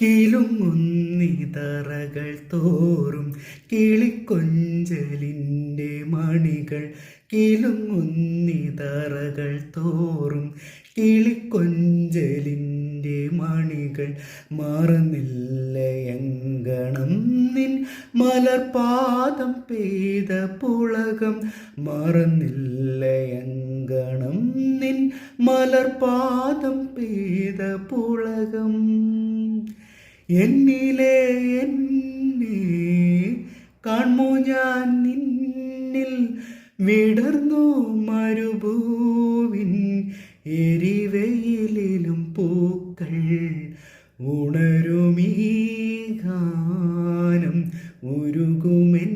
കിലുങ്ങുന്നിതറകൾ തോറും കിളിക്കൊഞ്ചലിൻ്റെ മണികൾ കിലുങ്ങുന്നിതറകൾ തോറും കിളിക്കൊഞ്ചലിൻ്റെ മണികൾ മറന്നില്ലയങ്കണം നിൻ മലർപാദം പെയ്ത പുളകം മറന്നില്ലയങ്കണം നിൻ മലർപാദം പെയ്ത പുളകം എന്നിലെ എന്നെ കാൺമോ ഞാൻ നിന്നിൽ വിടർന്നു മരുഭൂവിൻ എരിവെയിലും പൂക്കൾ ഉണരുമീ ഗാനം ഉരുകുമെൻ